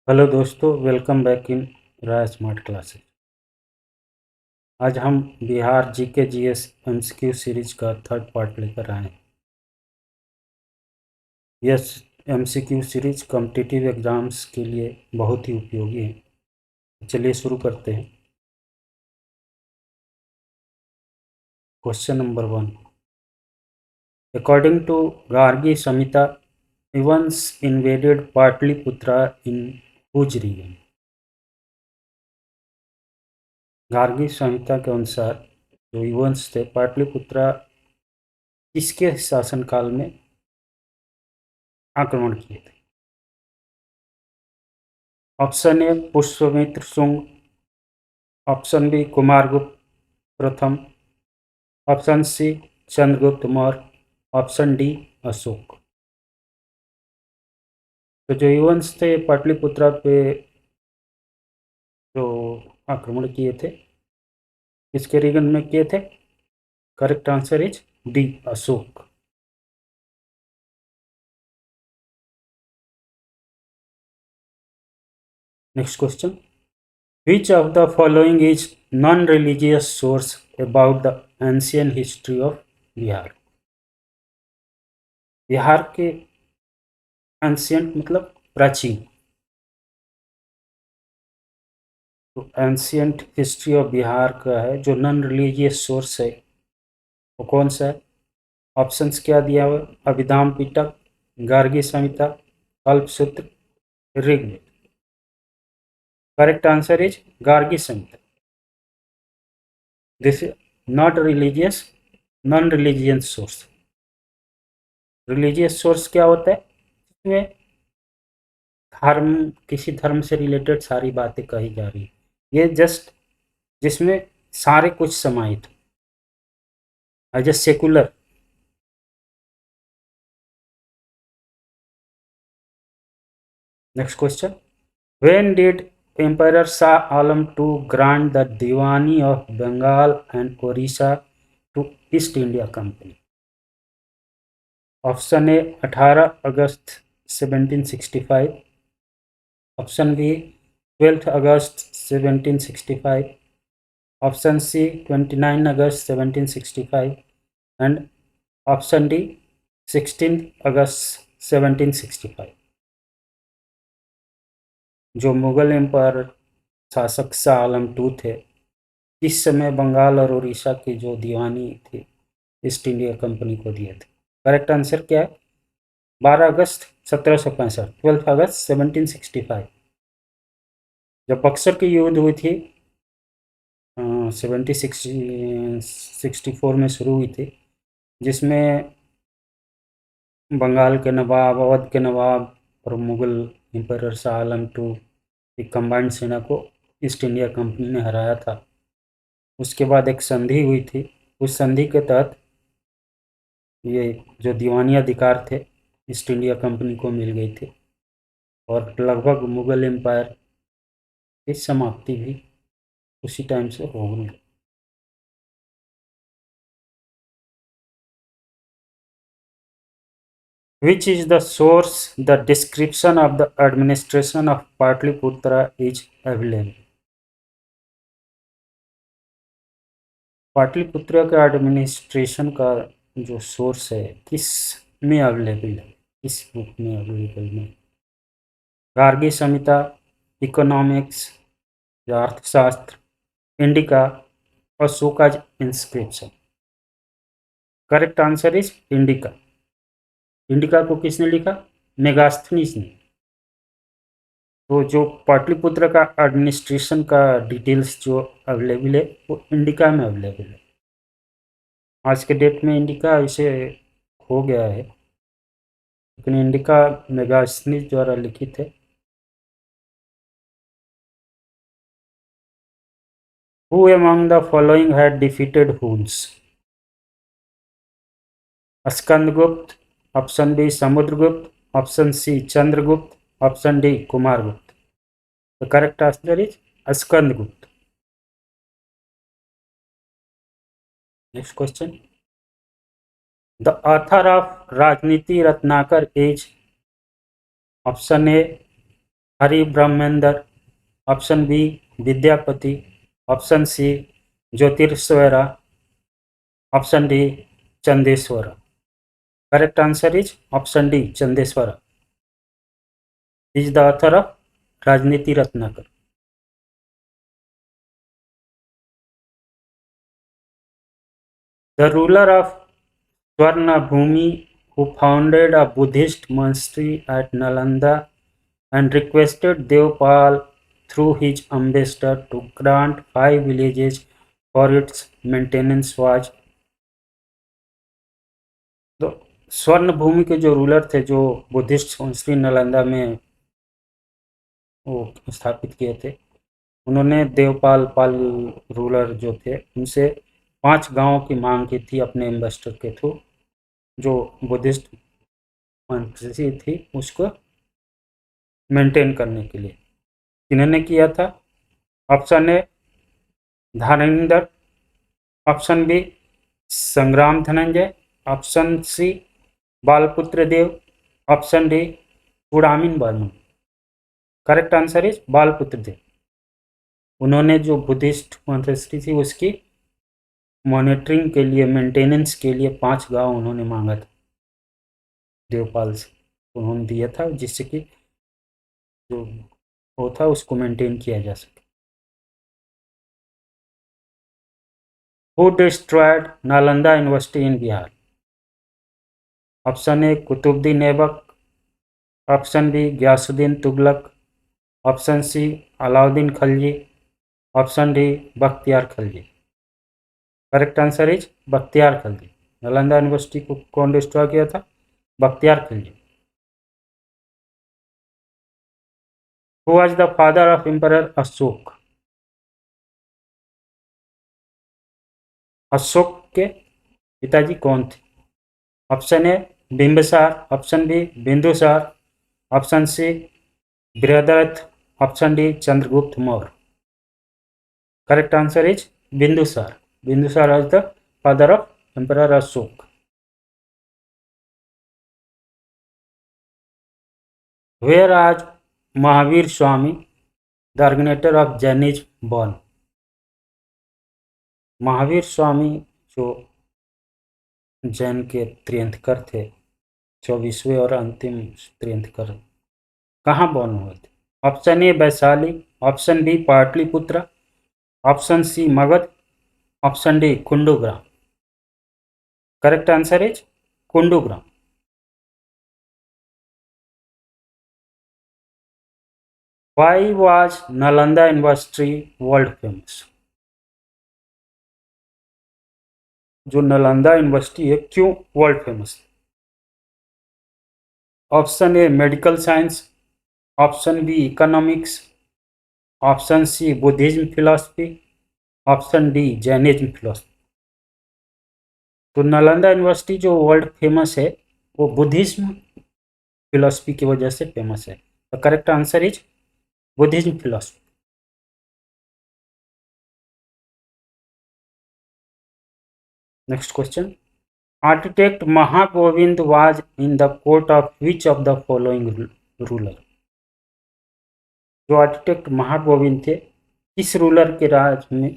Hello दोस्तों, welcome back in Rai smart classes. आज हम Bihar GK GS MCQ series का थर्ड पार्ट लेकर आए हैं। यह एमसीक्यू सीरीज कॉम्पिटिटिव एग्जाम्स के लिए बहुत ही उपयोगी है। चलिए शुरू करते हैं। Question number 1। According to Gargi Samhita, इवंस invaded Pataliputra in whose region. Gargi Samhita के अनुसार जो इवंस थे पाटलिपुत्रा किसके शासनकाल में आक्रमण किए थे? Option A Pushyamitra Shunga, option B Kumaragupta प्रथम, option C Chandragupta Maurya, option D Ashoka. तो जो युवंश थे पाटलिपुत्रा पे जो आक्रमण किए थे, किसके रीजन में किए थे? Correct answer is D Ashok. Next question. Which of the following is non-religious source about the ancient history of Bihar? Bihar के एंशियंट मतलब प्राचीन, तो एंशियंट हिस्ट्री ऑफ बिहार का है जो नॉन रिलीजियस सोर्स है वो कौन सा है? ऑप्शंस क्या दिया हुआ? Abhidhamma Pitaka, Gargi Samhita, Kalpasutra, Rigveda. Correct answer is Gargi Samhita. This is not religious, non religious source. Religious source क्या होता है? इसमें धर्म, किसी धर्म से रिलेटेड सारी बातें कही जा रही है। ये जस्ट जिसमें सारे कुछ समाहित as a secular. Next question. When did emperor Shah Alam two grant the Diwani of Bengal and Odisha to East India company? Option A 18 August 1765, option B 12 August 1765, option C 29 August 1765 and option D 16 August 1765। जो Mughal empire शासक Shah Alam to थे, इस समय बंगाल और उड़ीसा की जो दीवानी थी east India company को दिए थे। करेक्ट आंसर क्या है? 12 अगस्त 1765, 12 अगस्त 1765। जब बक्सर की युद्ध हुई थी 1764 में शुरू हुई थी, जिसमें बंगाल के नवाब, अवध के नवाब और मुगल एम्पायर शाह आलम टू की कंबाइंड सेना को ईस्ट इंडिया कंपनी ने हराया था। उसके बाद एक संधि हुई थी, उस संधि के तहत ये जो दीवानी अधिकार थे ईस्ट इंडिया कंपनी को मिल गई थी और लगभग मुगल एम्पायर की समाप्ति भी उसी टाइम से हो गई। Which is the source the description of the administration of Patliputra is available? Pataliputra का एडमिनिस्ट्रेशन का जो सोर्स है किस में अवेलेबल है, किस बुक में अवेलेबल में? गार्गी संहिता, इकोनॉमिक्स या अर्थशास्त्र, indica, Ashoka inscription. Correct answer is indica. Indica को किसने लिखा? मेगास्थनीज ने। तो जो पाटलिपुत्र का एडमिनिस्ट्रेशन का डिटेल्स जो अवेलेबल है वो इंडिका में अवेलेबल है। आज के डेट में इंडिका इसे हो गया है, लेकिन इंडिका मेगास्थनीज द्वारा लिखित है। Who among the following had defeated Huns? Skandagupta, option B Samudragupta, option C Chandragupta, option D Kumaragupta. The correct answer is Skandagupta. Next question. The author of Rajniti Ratnakar is option A Hari Brahmendra, option B Vidyapati, option C Jyotirishwara, option D Chandeshwara. Correct answer is option D Chandeshwara is the author of Rajniti Ratnakar. The ruler of Swarnabhumi, who founded a Buddhist monastery at Nalanda and requested Devpal through his ambassador to grant 5 villages for its maintenance was। तो स्वर्ण भूमि के जो ruler थे, जो Buddhist monastery Nalanda में वो स्थापित किए थे, उन्होंने देवपाल पाल रूलर जो थे उनसे 5 गांवों की मांग की थी अपने एम्बेसडर के थ्रू, जो बुद्धिस्ट मोनास्ट्री थी उसको मेंटेन करने के लिए। किन्होंने किया था? Option A Dhanendra, option B Sangrama Dhananjaya, option C Balaputra Deva, option D Kudamani Barman. Correct answer is Balaputra Deva. उन्होंने जो बुद्धिस्ट मोनास्ट्री थी उसकी मॉनिटरिंग के लिए, मेंटेनेंस के लिए 5 गांव उन्होंने मांगा था देवपाल से, उन्होंने दिया था जिससे कि जो वो था उसको मेंटेन किया जा सके। Who destroyed Nalanda university in Bihar? Option A Qutbuddin Aibak, option B Ghiyasuddin Tughlaq, option C Alauddin Khalji, option D Bakhtiyar Khalji. Correct answer is Bakhtiyar Khalji. Nalanda university को कौन डिस्ट्रॉय किया था? Bakhtiyar Khalji. Who was the father of emperor Ashoka? Ashoka के पिताजी कौन थे? Option A Bimbisara, option B Bindusara, option C Brihadratha, option D Chandragupta Maurya. Correct answer is Bindusara. Bindusara was the father of emperor Ashoka. Where was Mahavir Swami the organiser of Jainism born? Mahavir Swami जो जैन के तीर्थंकर थे, 24वें और अंतिम तीर्थंकर, कहाँ बॉर्न हुए थे? Option A Vaishali, option B Pataliputra, option C Magadh, option D Kundagram. Correct answer is Kundagram. Why was Nalanda university world famous? जो नालंदा यूनिवर्सिटी है क्यों world famous? Option A medical science, option B economics, option C Buddhism philosophy, option D Jainism philosophy. तो Nalanda university जो world famous है वो Buddhism philosophy की वजह से फेमस है। The correct answer is Buddhism philosophy. Next question, architect Mahagovind was in the court of which of the following ruler? जो architect Mahagovind थे किस रूलर के राज में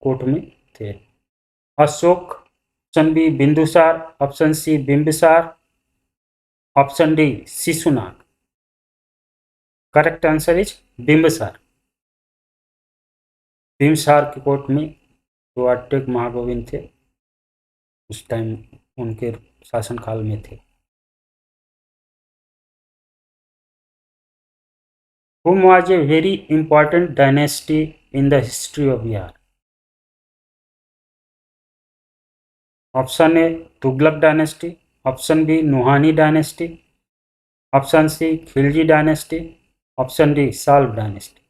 कोर्ट में थे? Ashoka, option B Bindusara, option C Bimbisara, option D Shishunaga. Correct answer is Bimbisara. Bimbisara के court में जो आर्किटेक्ट महागोविंद थे उस टाइम उनके शासनकाल में थे। Whom was a very important dynasty in the history of Bihar? Option A Tughlaq dynasty, option B Nuhani dynasty, option C Khilji dynasty, option D साल्व dynasty.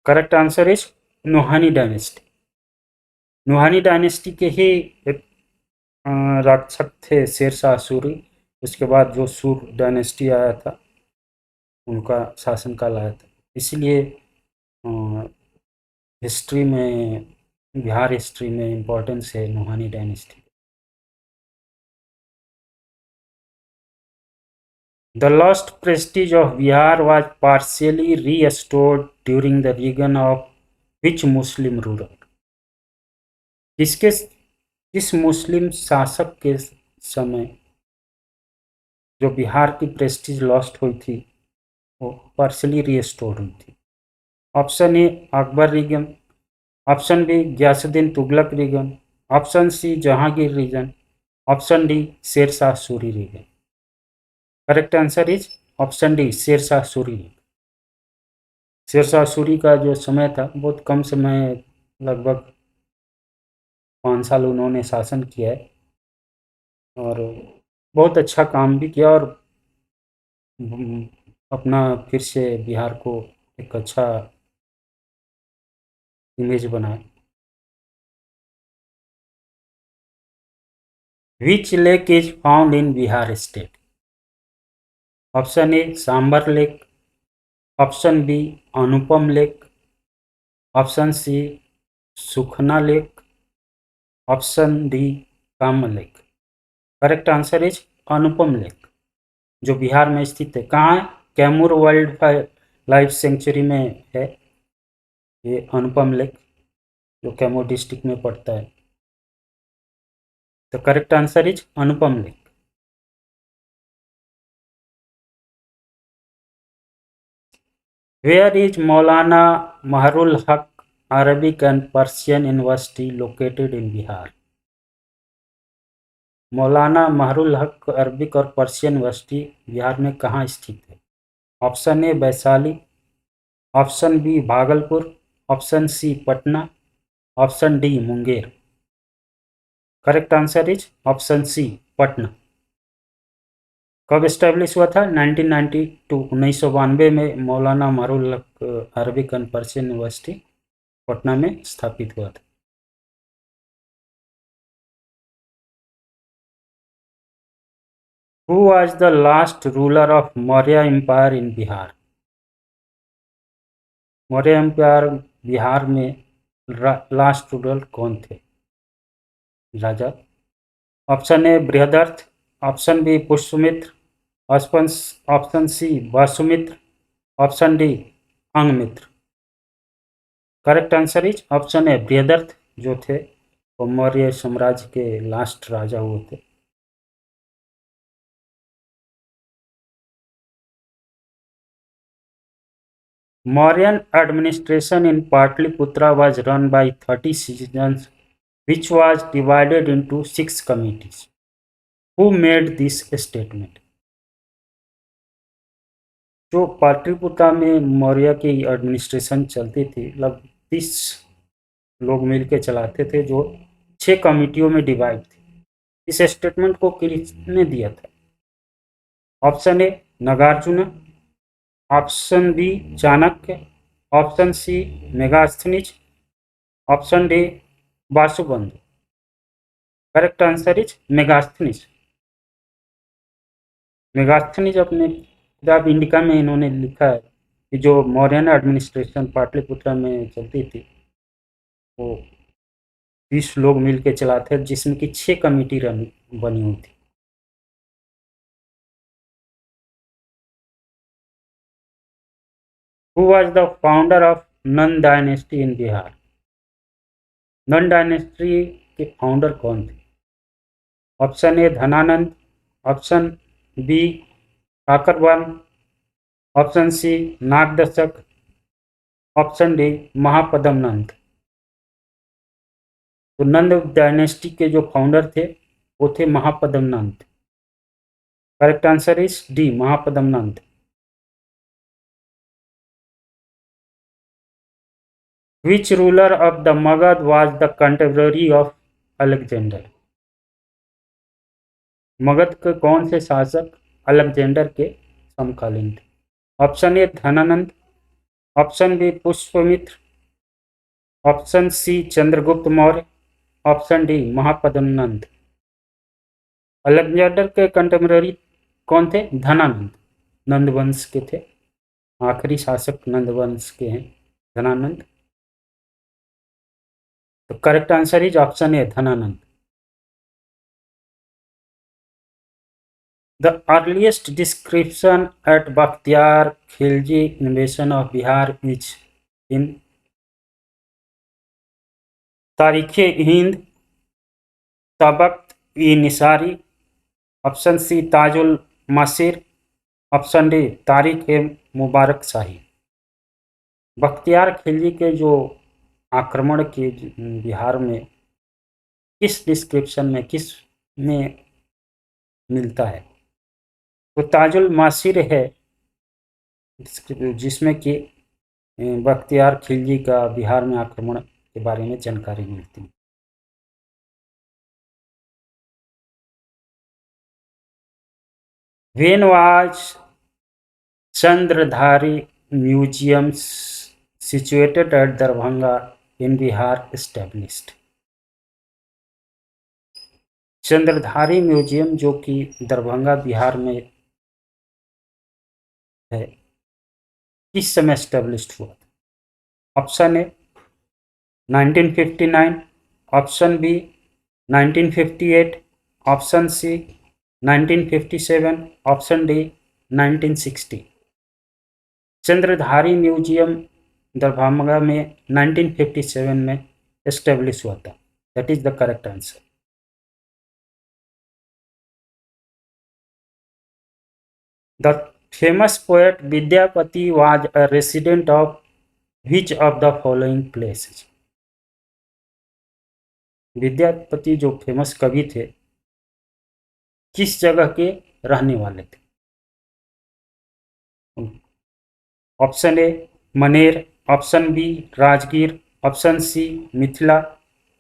Correct answer is Nuhani dynasty. Nuhani dynasty के ही एक रक्षक थे शेरशाह सूरी, उसके बाद जो सूर डायनेस्टी आया था उनका शासनकाल आया था, इसलिए हिस्ट्री में, बिहार हिस्ट्री में इम्पोर्टेंस है Nuhani dynasty. The lost Prestige of Bihar was partially restored during the reign of which Muslim ruler? किस मुस्लिम शासक के समय जो बिहार की प्रेस्टीज लॉस्ट हुई थी वो पार्शली रिस्टोर हुई थी? Option A Akbar reign, option B Ghiyasuddin Tughlaq reign, option C Jahangir reign, option D Sher Shah Suri reign. Correct answer is option D Sher Shah Suri. शेर शाह सूरी का जो समय था बहुत कम समय, लगभग 5 साल उन्होंने शासन किया है और बहुत अच्छा काम भी किया और अपना फिर से बिहार को एक अच्छा इमेज बनाया। Which lake is found in Bihar state? Option A Sambhar lake, option B Anupam lake, option C Sukhna lake, option D Kaman lake. Correct answer is Anupam lake, जो बिहार में स्थित है। कहाँ है? कैमूर वाइल्ड लाइफ सेंचुरी में है ये अनुपम लेक, जो कैमूर डिस्ट्रिक्ट में पड़ता है। तो correct answer is Anupam lake. Where is Maulana Mazharul Haq Arabic and Persian university located in Bihar? Maulana Mazharul Haq Arabic और पर्शियन यूनिवर्सिटी बिहार में कहाँ स्थित है? Option A Vaishali, option B Bhagalpur, option C Patna, option D Munger. Correct answer is option C Patna. कब एस्टेब्लिश हुआ था? 1992, 1992 में मौलाना Mazharul Haq Arabic and Persian university Patna में स्थापित हुआ था। Who was the last ruler of Maurya Empire in Bihar? Maurya empire Bihar में लास्ट रूलर कौन थे राजा? Option A Brihadratha, option B Pushyamitra, option C Vasumitra, option D Angamitra. Correct answer is option A Brihadratha, जो थे वो मौर्य साम्राज्य के लास्ट राजा हुए थे। Mauryan administration in Patliputra was run by 30 citizens, which was divided into 6 committees. Who made this statement? जो पाटलिपुत्र में मौर्य की एडमिनिस्ट्रेशन चलती थी, लगभग 30 लोग मिलकर चलाते थे, जो 6 कमिटियों में डिवाइड थे। इस स्टेटमेंट को किसने दिया था? Option A Nagarjuna, option B Chanakya, option C Megasthenes, option D Vasubandhu. Correct answer is Megasthenes. Megasthenes अपने किताब इंडिका में इन्होंने लिखा है कि जो मौर्यन एडमिनिस्ट्रेशन पाटलिपुत्र में चलती थी वो 20 लोग मिलकर चलाते थे, जिसमें कि 6 कमेटी बनी हुई थी। Who was the founder of Nanda dynasty in Bihar? Nanda dynasty के फाउंडर कौन थे? Option A Dhanananda, option B Kakavarna, option C Nagadashaka, option D Mahapadma Nanda. तो नंद डायनेस्टी के जो फाउंडर थे वो थे Mahapadma Nanda. Correct answer is D Mahapadma Nanda. Which ruler of the Magad was the contemporary of Alexander? Magadh के कौन से शासक अलेक्जेंडर के समकालीन थे? Option A Dhanananda, option B Pushyamitra, option C Chandragupta Maurya, option D Mahapadma Nanda. Alexander के कंटेम्पररी कौन थे? धनानंद, नंद वंश के थे, आखिरी शासक नंद वंश के हैं धनानंद। तो correct answer is option A Dhanananda. The earliest description at Bakhtiar Khilji invasion of Bihar is in Tarikh-e-Hind Tabaqt-e-Nisari. Option C Tajul Maasir, option D Tarikh-e-Mubarak Shahi. Bakhtiyar Khilji के जो आक्रमण के बिहार में किस डिस्क्रिप्शन में, किस में मिलता है? तो ताजुल मासिर है जिसमें कि बख्तियार खिलजी का बिहार में आक्रमण के बारे में जानकारी मिलती है। When was Chandradhari Museum situated at Darbhanga in Bihar established? Chandradhari museum जो कि दरभंगा बिहार में है, किस समय एस्टेब्लिश्ड हुआ? Option A 1959, option B 1958, option C 1957, option D 1960। Chandradhari museum Darbhanga में 1957 में एस्टेब्लिश हुआ था। That is the correct answer. The famous poet Vidyapati was a resident of which of the following places? Vidyapati जो फेमस कवि थे किस जगह के रहने वाले थे? Option A Maner, option B Rajgir, option C Mithila,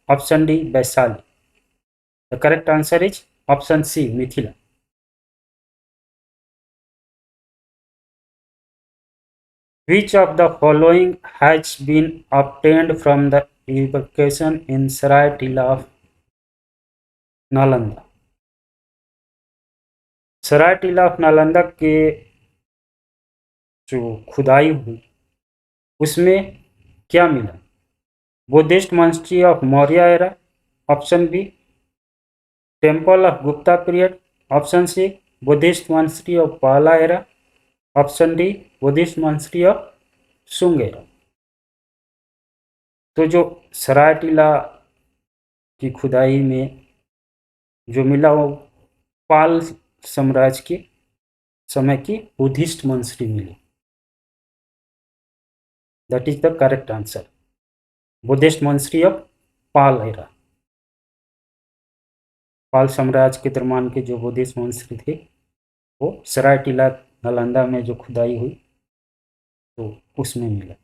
option D Vaishali. The correct answer is option C Mithila. Which of the following has been obtained from the evacuation in Sarai Tila of Nalanda? Sarai Tila of Nalanda के जो खुदाई हुई उसमें क्या मिला? Buddhist monastery of Maurya era, option B temple of Gupta period, option C Buddhist monastery of Pala era, option D Buddhist monastery of Sunga era. तो जो सराय टीला की खुदाई में जो मिला वो पाल साम्राज्य के समय की बुद्धिस्ट मॉन्स्ट्री मिली। That is the correct answer, Buddhist monastery of Pala era. Pala साम्राज्य के दरम्यान के जो बुद्धिस्ट मॉन्स्ट्री थे वो सराय टीला नालंदा में जो खुदाई हुई तो उसमें मिला।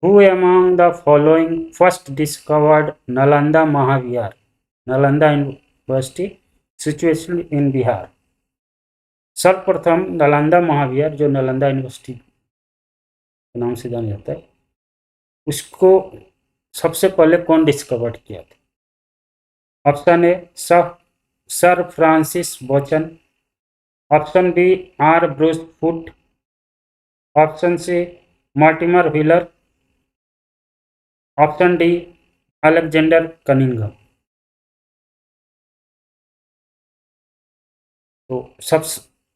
Who among the following first discovered Nalanda Mahavihar? Nalanda University situated in Bihar. सर्वप्रथम नालंदा महाविहार जो नालंदा यूनिवर्सिटी के नाम से जाना जाता है उसको सबसे पहले कौन डिस्कवर किया था? Option A sir Francis Buchanan, option B R Bruce Foote, option C Mortimer Wheeler, option D Alexander Cunningham. तो सब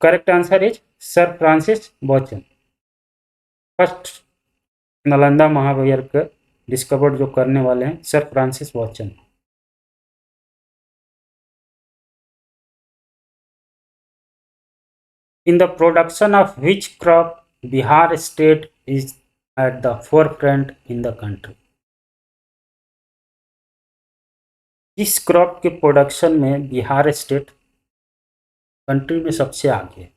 correct answer is sir Francis Buchanan. First Nalanda Mahavihara का डिस्कवर्ड जो करने वाले हैं sir Francis Buchanan. In the production of which crop Bihar state is at the forefront in the country? किस crop के production में बिहार स्टेट कंट्री में सबसे आगे है?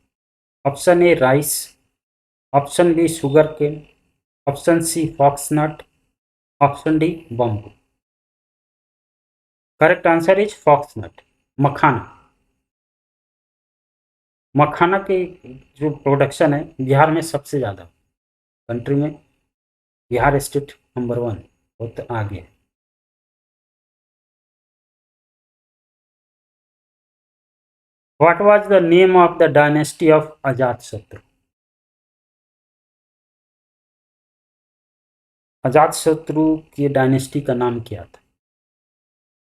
Option A rice, option B sugarcane, option C foxnut, option D bamboo. Correct answer is foxnut, makhana. Makhana के जो production है बिहार में सबसे ज़्यादा, कंट्री में बिहार स्टेट नंबर 1 बहुत आगे है। What was the name of the dynasty of Ajatashatru? Ajatashatru की डायनेस्टी का नाम क्या था?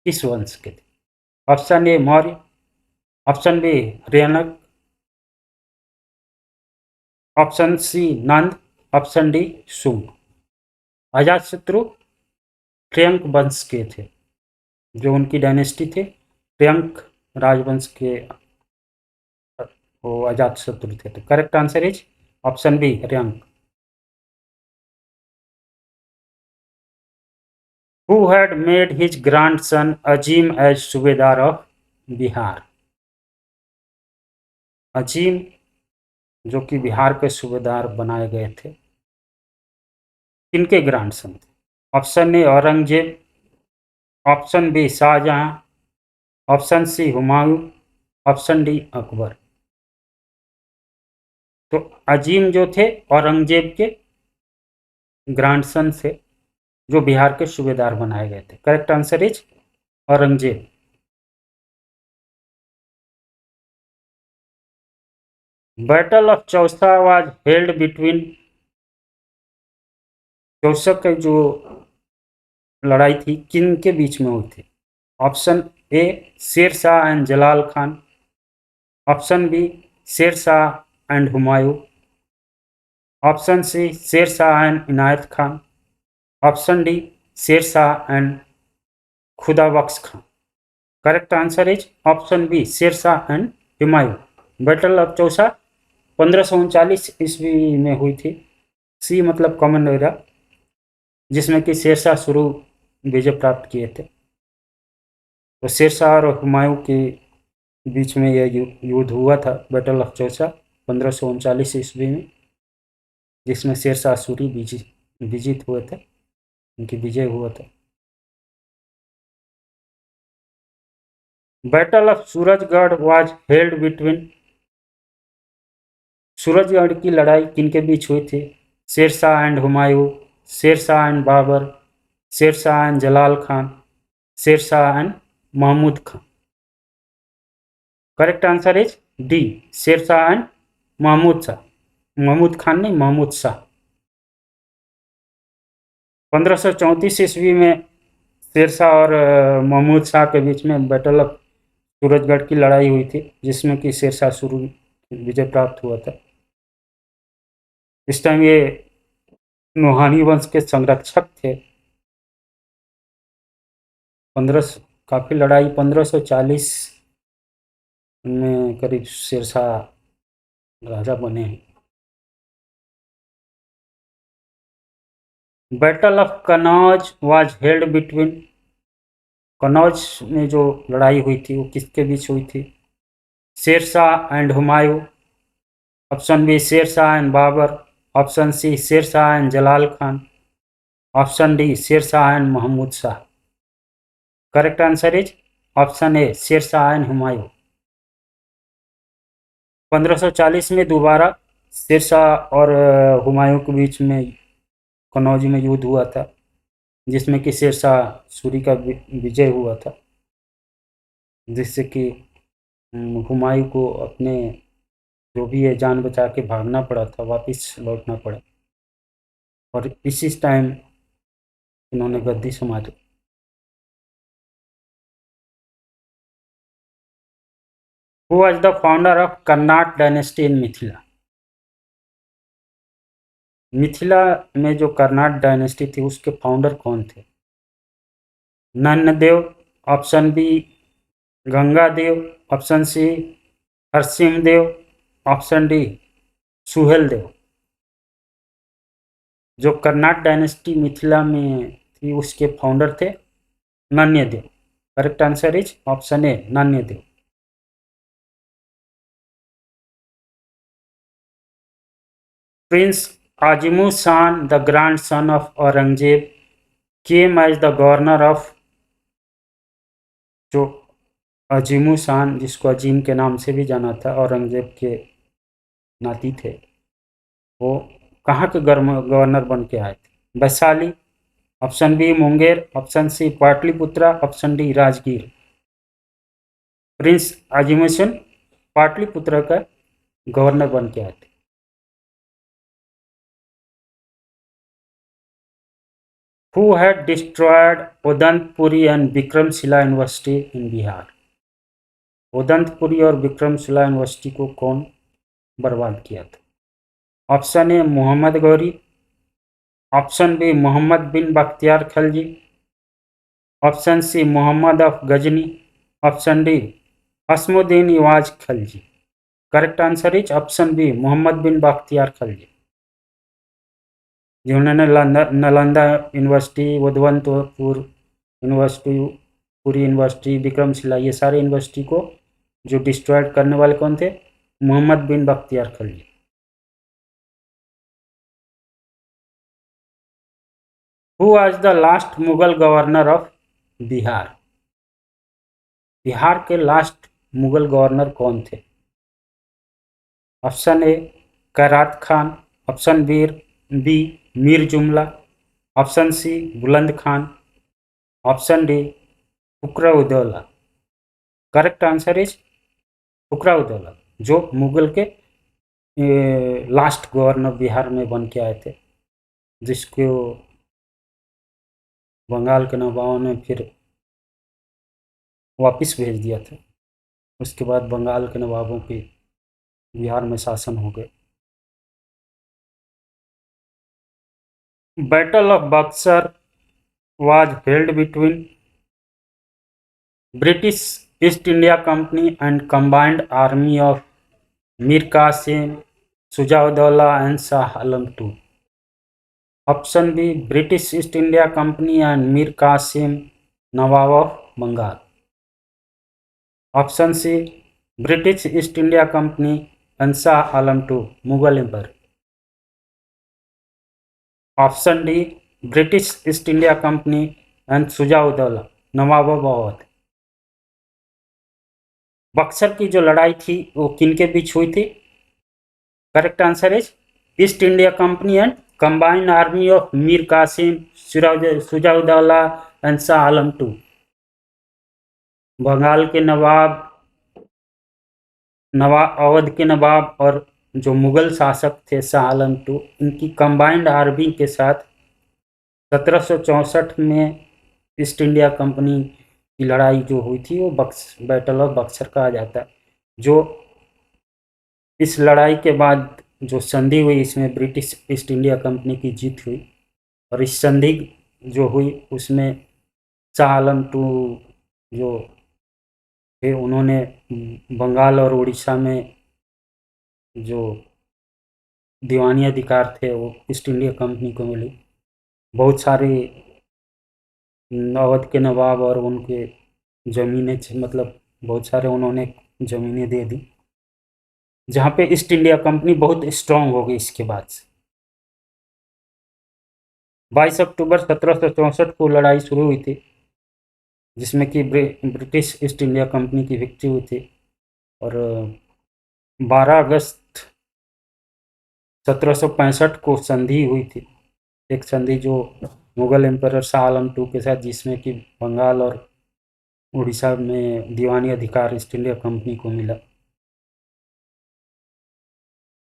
किस वंश के थे? Option A Maurya, option B Haryanka, option C Nanda, option D Shunga. Ajatashatru Haryanka वंश के थे, जो उनकी डायनेस्टी थे त्र्यंक राजवंश के वो अजातशत्रु थे। तो correct answer is option B Haryanka. Who had made his grandson Azim as subedar of Bihar? Azim जो कि बिहार के सूबेदार बनाए गए थे, किनके ग्रांडसन थे? Option A Aurangzeb, option B Shahjahan, option C Humayun, option D Akbar. तो अजीम जो थे औरंगजेब के ग्रांडसन से, जो बिहार के सूबेदार बनाए गए थे। Correct answer is Aurangzeb. Battle of Chausa was held between, Chausa की जो लड़ाई थी किन के बीच में हुई थी? Option A Sher Shah and Jalal Khan, option B Sher Shah and Humayun, option C Sher Shah and Inayat Khan, option D Sher Shah and Khuda Bakhsh Khan. Correct answer is option B Sher Shah and Humayun. Battle of Chausa 1539 ईस्वी में हुई थी। सी मतलब कॉमन एरा, जिसमें कि शेरशाह शुरू विजय प्राप्त किए थे। तो शेरशाह और हुमायूं के बीच में यह युद्ध हुआ था, बैटल ऑफ चौसा 1539 ईस्वी में, जिसमें शेरशाह सूरी विजित हुए थे, उनकी विजय हुआ था। Battle of Surajgarh was held between, Surajgarh की लड़ाई किनके बीच हुई थी? Shershah and Humayun, Shershah and Babur, Shershah and Jalal Khan, Shershah and Mahmud Khan. Correct answer is D Shershah and Mahmud Shah. Mahmud Khan नहीं, महमूद शाह। 1534 ईस्वी में शेरशाह और महमूद शाह के बीच में बैटल ऑफ सूरजगढ़ की लड़ाई हुई थी, जिसमें कि शेरशाह शुरू विजय प्राप्त हुआ था। इस टाइम ये नोहानी वंश के संरक्षक थे। 15 काफ़ी लड़ाई 1540 में करीब शेरशाह राजा बने हैं। Battle of Kannauj was held between, Kannauj में जो लड़ाई हुई थी वो किसके बीच हुई थी? Shershah and Humayun, option B Shershah and Babur, option C Shershah and Jalal Khan, option D Shershah and Mahmud Shah. Correct answer is option A Shershah and Humayun. 1540 में दोबारा शेरशाह और हुमायूं के बीच में कनौज में युद्ध हुआ था, जिसमें कि शेरशाह सूरी का विजय हुआ था, जिससे कि हुमायूं को अपने जो भी है जान बचा के भागना पड़ा था, वापस लौटना पड़ा, और इसी टाइम इन्होंने गद्दी संभाली। Who was the founder of Karnat dynasty in Mithila? Mithila में जो कर्नाट डायनेस्टी थी उसके फाउंडर कौन थे? Nanyadeva, option B Gangadeva, option C Harisimhadeva, option D Suheldev. जो कर्नाट डायनेस्टी मिथिला में थी उसके फाउंडर थे Nanyadeva. Correct answer is option A Nanyadeva. Prince Azim-ush-Shan the grandson of Aurangzeb came as the governor of, जो अजीमुशान जिसको अजीम के नाम से भी जाना था, औरंगजेब के नाती थे, वो कहाँ के गवर्नर बन के आए थे? Vaishali, option B Munger, option C Pataliputra, option D Rajgir. Prince Azim-ush-Shan Pataliputra का गवर्नर बन के आए थे। Who had destroyed Udantpuri and Vikramshila University in Bihar? Odantapuri और विक्रमशिला यूनिवर्सिटी को कौन बर्बाद किया था? Option A Mohammad Ghori, option B Mohammad bin Bakhtiyar Khalji, option C Mohammad of Ghazni, option D Husamuddin Iwaz Khalji. Correct answer is option B Mohammad bin Bakhtiyar Khalji, जिन्होंने नालंदा यूनिवर्सिटी, उदयपुर यूनिवर्सिटी, पूरी यूनिवर्सिटी, विक्रमशिला, ये सारे यूनिवर्सिटी को जो डिस्ट्रॉयड करने वाले कौन थे? Mohammad bin Bakhtiyar Khalji. Who was the last Mughal governor of Bihar? Bihar के लास्ट मुगल गवर्नर कौन थे? Option A Khairat Khan, option B Mir Jumla, option C Buland Khan, option D Fakhr-ud-Daula. Correct answer is Fakhr-ud-Daula, जो मुगल के लास्ट गवर्नर बिहार में बन के आए थे, जिसको बंगाल के नवाबों ने फिर वापस भेज दिया था। उसके बाद बंगाल के नवाबों के बिहार में शासन हो गए। Battle of Buxar was held between British East India Company and combined army of Mir Qasim, Sujauddaulah and Shah Alam II. Option B British East India Company and Mir Qasim, Nawab of Bengal. Option C British East India Company and Shah Alam II, Mughal Emperor. Option D British East India company and Shujauddaula, Nawab of Awadh. Buxar की जो लड़ाई थी वो किनके बीच हुई थी? Correct answer is East India company and combined army of Mir Qasim, Shujauddaula and Shah Alam II। Bengal के नवाब अवध के नवाब और जो मुगल शासक थे शाह आलम II, इनकी कंबाइंड आर्मी के साथ 1764 में ईस्ट इंडिया कंपनी की लड़ाई जो हुई थी वो बैटल ऑफ बक्सर कहा जाता है। जो इस लड़ाई के बाद जो संधि हुई, इसमें ब्रिटिश ईस्ट इंडिया कंपनी की जीत हुई, और इस संधि जो हुई उसमें शाह आलम II जो थे उन्होंने बंगाल और उड़ीसा में जो दीवानी अधिकार थे वो ईस्ट इंडिया कंपनी को मिले। बहुत सारे अवध के नवाब और उनके ज़मीनें, मतलब बहुत सारे उन्होंने ज़मीनें दे दी, जहाँ पे ईस्ट इंडिया कंपनी बहुत स्ट्रांग हो गई इसके बाद से। 22 अक्टूबर 1764 को लड़ाई शुरू हुई थी, जिसमें कि ब्रिटिश ईस्ट इंडिया कंपनी की विक्ट्री हुई थी, और 12 अगस्त 1765 को संधि हुई थी, एक संधि जो मुगल एम्परर शाह आलम II के साथ, जिसमें कि बंगाल और उड़ीसा में दीवानी अधिकार ईस्ट इंडिया कंपनी को मिला,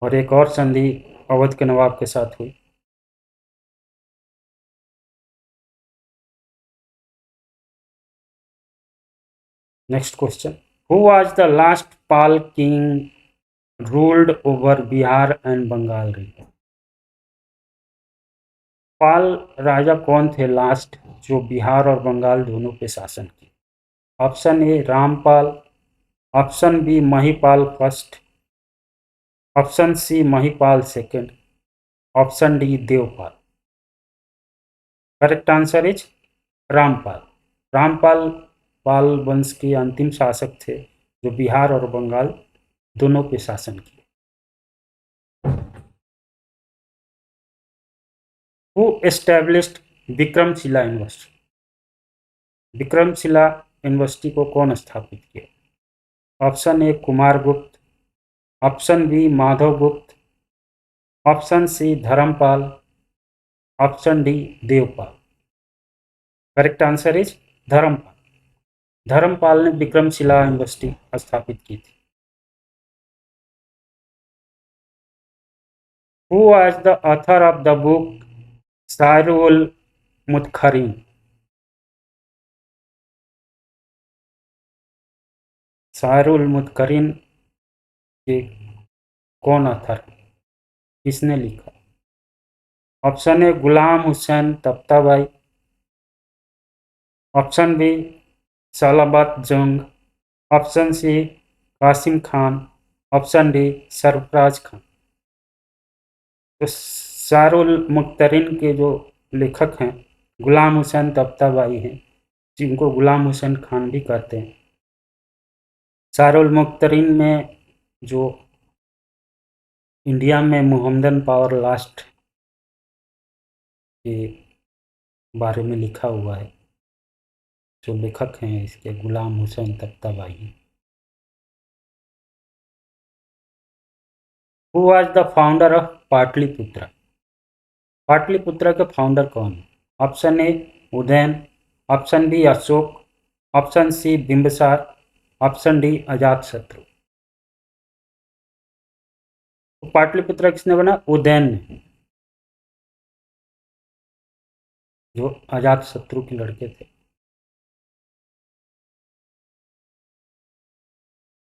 और एक और संधि अवध के नवाब के साथ हुई। Next question, who was the last Pala king ruled over Bihar and Bengal region? Pala राजा कौन थे लास्ट जो बिहार और बंगाल दोनों पे शासन किए? Option A Rampala, option B Mahipala first, option C Mahipala second, option D Devapala. Correct answer is Rampala. Rampala Pala वंश के अंतिम शासक थे जो बिहार और बंगाल दोनों पे शासन किए। Who established Vikramshila university? Vikramshila university को कौन स्थापित किया? Option A Kumaragupta, option B Madhavagupta, option C Dharmapala, option D Devapala. Correct answer is Dharmapala. Dharmapala ने विक्रमशिला यूनिवर्सिटी स्थापित की थी। Who was the author of the book Siyar-ul Mutakherin? Siyar-ul Mutakherin के कौन ऑथर है, किसने लिखा? Option A Ghulam Hussain Tabatabai, option B Salabat Jung, option C Qasim Khan, option D Sarfaraz Khan. तो शायरुल मुख्तरीन के जो लेखक हैं गुलाम हुसैन तख्ताबाई हैं, जिनको गुलाम हुसैन खान भी कहते हैं। शायरुल मुख्तरीन में जो इंडिया में मोहम्मदन पावर लास्ट के बारे में लिखा हुआ है, जो लेखक हैं इसके गुलाम हुसैन तख्ताबाई हैं। Who was the founder of Pataliputra? Pataliputra के फाउंडर कौन है? Option A Udayan, option B Ashok, option C Bimbisara, option D Ajatashatru. तो पाटलिपुत्रा किसने बना? उदयन ने, जो अजातशत्रु के लड़के थे।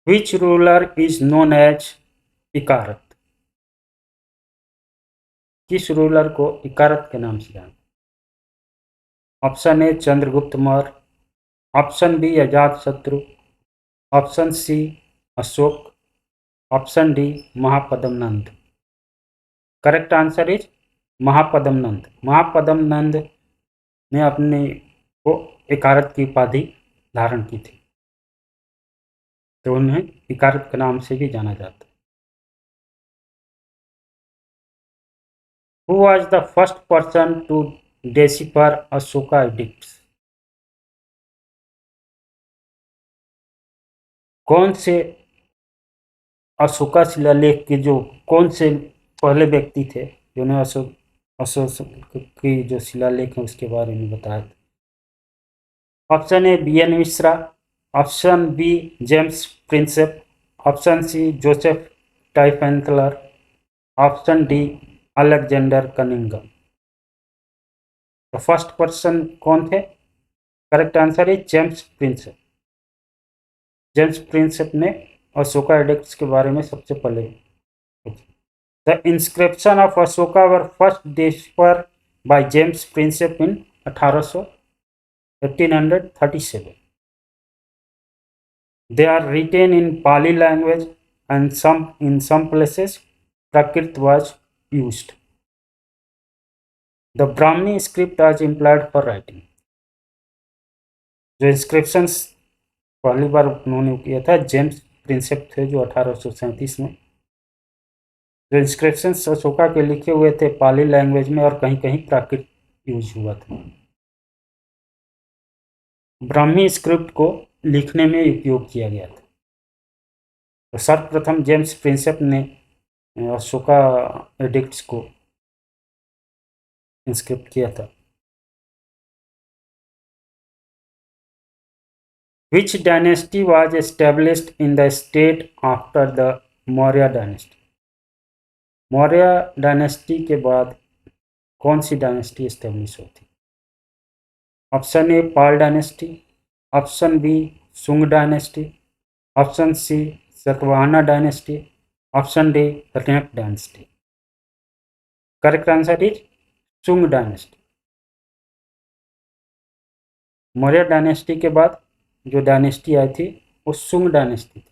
Which ruler is known as Ekarat? किस रूलर को इकारत के नाम से जाना? Option A Chandragupta Maurya, option B Ajatashatru, option C Ashoka, option D Mahapadma Nanda. Correct answer is Mahapadma Nanda. Mahapadma Nanda ने अपने को इकारत की उपाधि धारण की थी, तो उन्हें इकारत के नाम से भी जाना जाता है। Who was the first person to decipher Ashoka edicts? कौन से अशोका शिलालेख के जो कौन से पहले व्यक्ति थे जिन्होंने अशोक की जो शिलालेख है उसके बारे में बताया था? Option A B N Mishra, option B James Prinsep, option C Joseph Tieffenthaler, option D Alexander Cunningham. तो फर्स्ट पर्सन कौन थे? Correct answer is James Prinsep. James Prinsep ने अशोका एडिक्ट्स के बारे में सबसे पहले। The inscription of Ashoka were first discovered by James Prinsep in 1837. They are written in Pali language and in some places Prakrit was used. The Brahmi script was employed for writing. जो inscriptions पहली बार उन्होंने किया था James Prinsep थे, जो 1837 में। जो inscriptions Ashoka के लिखे हुए थे पाली लैंग्वेज में और कहीं कहीं प्राकृत यूज हुआ था। ब्राह्मी स्क्रिप्ट को लिखने में उपयोग किया गया था। तो सर्वप्रथम जेम्स प्रिंसेप ने अशोका एडिक्ट्स को इंस्क्रिप्ट किया था। Which dynasty was established in the state after the Maurya dynasty? Maurya dynasty के बाद कौन सी डायनेस्टी एस्टेब्लिश होती? Option A Pala dynasty, option B Sunga dynasty, option C Satavahana dynasty, option D Haryanka dynasty. Correct answer is Sunga dynasty. Maurya dynasty के बाद जो dynasty आई थी वो सुंग डायनेस्टी थी।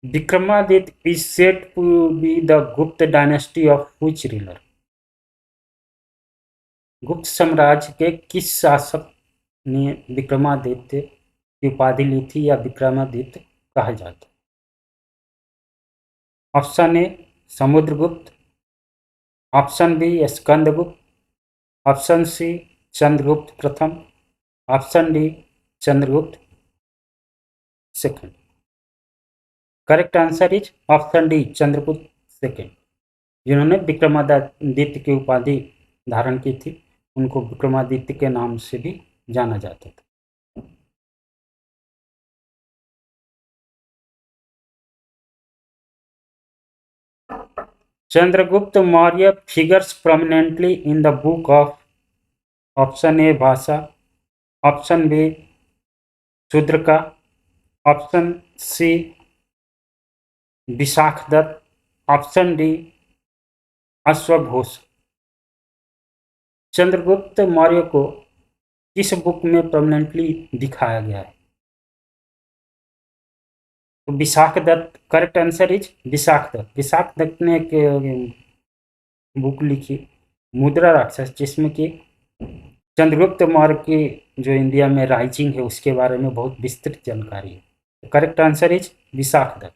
Vikramaditya is said to be the Gupta dynasty of which ruler? गुप्त साम्राज्य के किस शासक ने विक्रमादित्य की उपाधि ली थी या विक्रमादित्य कहा जाता? Option A Samudragupta, option B Skandagupta, option C Chandragupta प्रथम, option D Chandragupta second. Correct answer is option D Chandragupta second. जिन्होंने विक्रमादित्य की उपाधि धारण की थी उनको विक्रमादित्य के नाम से भी जाना जाता था। Chandragupta Maurya figures prominently in the book of option A Bhasa, option B Shudraka, option C Vishakhadatta, option D अश्वघोष। चंद्रगुप्त मौर्य को किस बुक में परमानेंटली दिखाया गया है? तो Vishakhadatta, correct answer is Vishakh Dutt. Vishakhadatta ने एक बुक लिखी मुद्रा राक्षस, जिसमें कि चंद्रगुप्त मौर्य की जो इंडिया में राइजिंग है उसके बारे में बहुत विस्तृत जानकारी है। Correct answer is Vishakh Datta.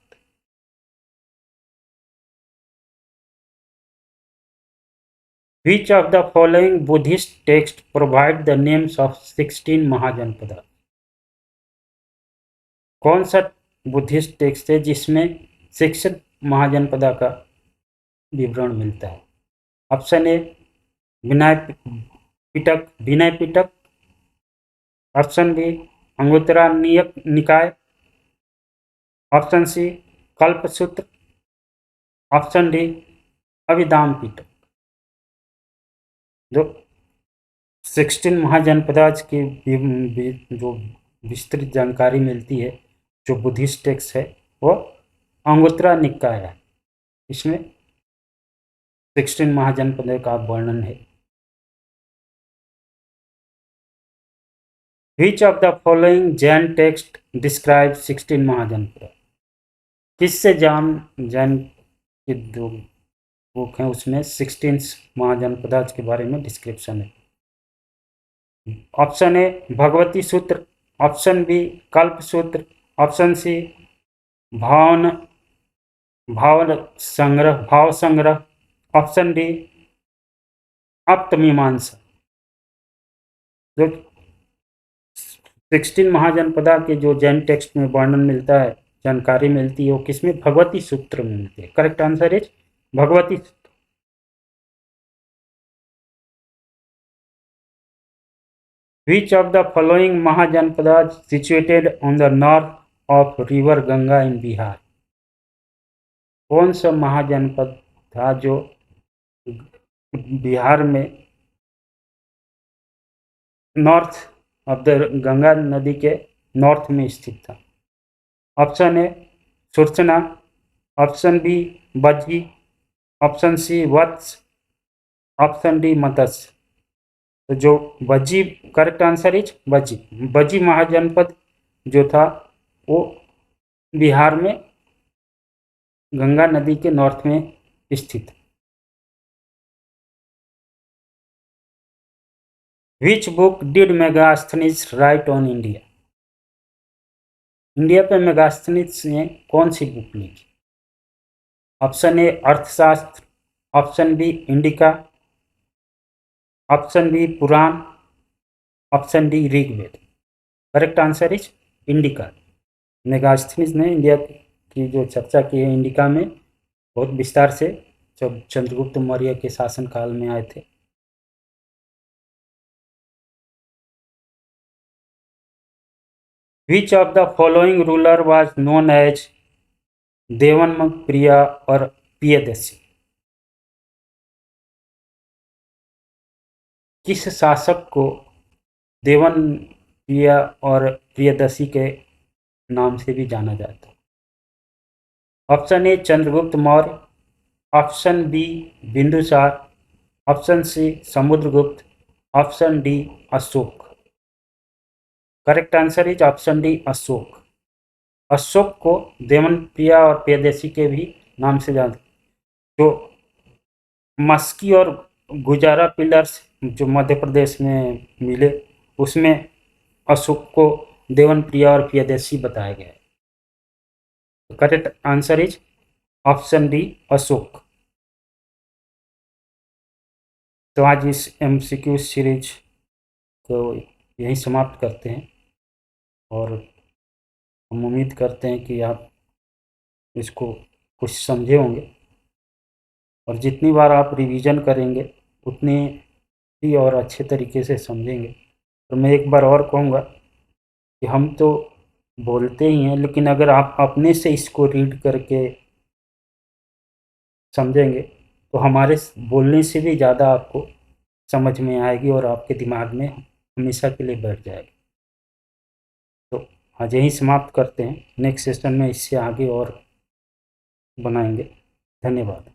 Which of the following Buddhist text provide the names of 16 महाजनपद? कौन सा बुद्धिस्ट टेक्स्ट है जिसमें 16 महाजनपदा का विवरण मिलता है? Option A Vinaya Pitaka, option B Anguttara Nikaya, option C Kalpasutra, option D Abhidhamma Pitaka. जो 16 महाजनपदाज की जो विस्तृत जानकारी मिलती है, जो बुद्धिस्ट टेक्स्ट है, वो अंगुत्तरा निकाय है। इसमें 16 महाजनपदों का वर्णन है। Which of the following Jain text describes 16 महाजनपद? किससे जैन की जो बुक है उसमें 16 महाजनपदाज के बारे में डिस्क्रिप्शन है? ऑप्शन ए भगवती सूत्र, ऑप्शन बी कल्प सूत्र, ऑप्शन सी भाव संग्रह, ऑप्शन डी आप्तमीमांसा। जो 16 महाजनपदा के जो जैन टेक्स्ट में वर्णन मिलता है, जानकारी मिलती है, वो किसमें? भगवती सूत्र में मिलती है। करेक्ट आंसर इज भगवती सूत्र। Which of the following महाजनपदाज situated on the north of river Ganga in Bihar? कौन सा महाजनपद था जो बिहार में नॉर्थ ऑफ द गंगा नदी के नॉर्थ में स्थित था? ऑप्शन ए सुरचना, ऑप्शन बी बज्जी, ऑप्शन सी वत्स, ऑप्शन डी मत्स्य। तो जो बज्जी, करेक्ट आंसर इज बज्जी। बज्जी महाजनपद जो था वो बिहार में गंगा नदी के नॉर्थ में स्थित। Which book did Megasthenes right on India? India पे मेगास्थनीज ने कौन सी बुक लिखी? Option A Arthashastra, option B Indica, option B Purana, option D Rigveda. Correct answer is Indica. Megasthenes ने इंडिया की जो चर्चा की है इंडिका में बहुत विस्तार से, जब चंद्रगुप्त मौर्य के शासनकाल में आए थे। Which of the following ruler was known as देवनप्रिया और प्रियदर्शी? किस शासक को देवनप्रिया और प्रियदर्शी के नाम से भी जाना जाता है? Option A Chandragupta Maurya, option B Bindusara, option C Samudragupta, option D Ashoka. Correct answer is option D Ashoka. Ashoka को देवनप्रिया और प्रियदर्शी के भी नाम से जानते। जो मस्की और गुजारा पिलर्स जो मध्य प्रदेश में मिले, उसमें अशोक को देवनप्रिया और प्रियदर्शी बताया गया है। Correct answer is option D Ashoka. तो आज इस MCQ सीरीज को यहीं समाप्त करते हैं और हम उम्मीद करते हैं कि आप इसको कुछ समझे होंगे, और जितनी बार आप रिवीजन करेंगे उतनी ही और अच्छे तरीके से समझेंगे। तो मैं एक बार और कहूँगा कि हम तो बोलते ही हैं, लेकिन अगर आप अपने से इसको रीड करके समझेंगे तो हमारे बोलने से भी ज़्यादा आपको समझ में आएगी और आपके दिमाग में हमेशा के लिए बैठ जाएगी। तो आज यहीं समाप्त करते हैं, नेक्स्ट सेशन में इससे आगे और बनाएंगे। धन्यवाद।